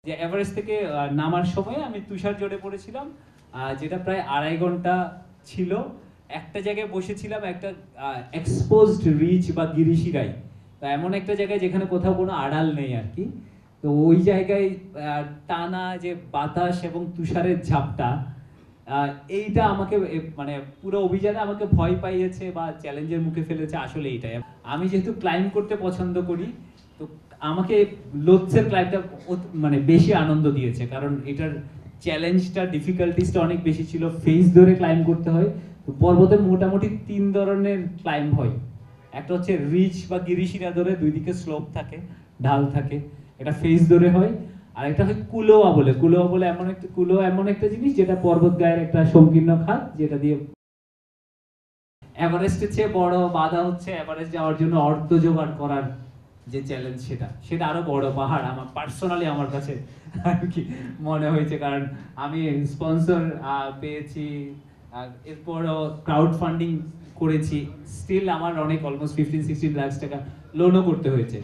যে এভারেস্ট থেকে নামার সময় আমি তুষার জড়ে পড়েছিলাম, যেটা প্রায় 2.5 ঘন্টা ছিল। একটা জায়গায় বসেছিলাম, একটা এক্সপোজড রিচ বা গিরিশিরাই, তো এমন একটা জায়গায় যেখানে কোথাও কোনো আড়াল নেই আর কি। তো ওই জায়গায় টানা যে বাতাস এবং তুষারের ঝাপটা, এইটা আমাকে মানে পুরো অভিযানে আমাকে ভয় পাইয়েছে বা চ্যালেঞ্জের মুখে ফেলেছে আসলে এইটাই। আমি যেহেতু ক্লাইম্ব করতে পছন্দ করি, তো আমাকে লোৎসের ক্লাইম্বটা মানে বেশি আনন্দ দিয়েছে, কারণ এটার চ্যালেঞ্জটা, ডিফিকাল্টিসটা অনেক বেশি ছিল। ফেস ধরে ক্লাইম্ব করতে হয়। তো পর্বতে মোটামুটি 3 ধরনের ক্লাইম্ব হয়। একটা হচ্ছে রিচ বা গিরিশিরা ধরে, দুই দিকে স্লোপ থাকে, ঢাল থাকে, এটা ফেস ধরে হয়। আর একটা হয় কুলোয়া বলে। কুলোয়া এমন একটা জিনিস যেটা পর্বত গায়ের একটা সংকীর্ণ খাত, যেটা দিয়ে এভারেস্টের চেয়ে বড় বাধা হচ্ছে এভারেস্ট যাওয়ার জন্য অর্থ জোগাড় করার যে চ্যালেঞ্জ, সেটা আরো বড় পাহাড় আমার পার্সোনালি আমার কাছে আর কি মনে হয়েছে। কারণ আমি স্পন্সর পেয়েছি, এরপরও ক্রাউড ফান্ডিং করেছি, স্টিল আমার অনেক অলমোস্ট 15-16 লাখ টাকা লোনও করতে হয়েছে।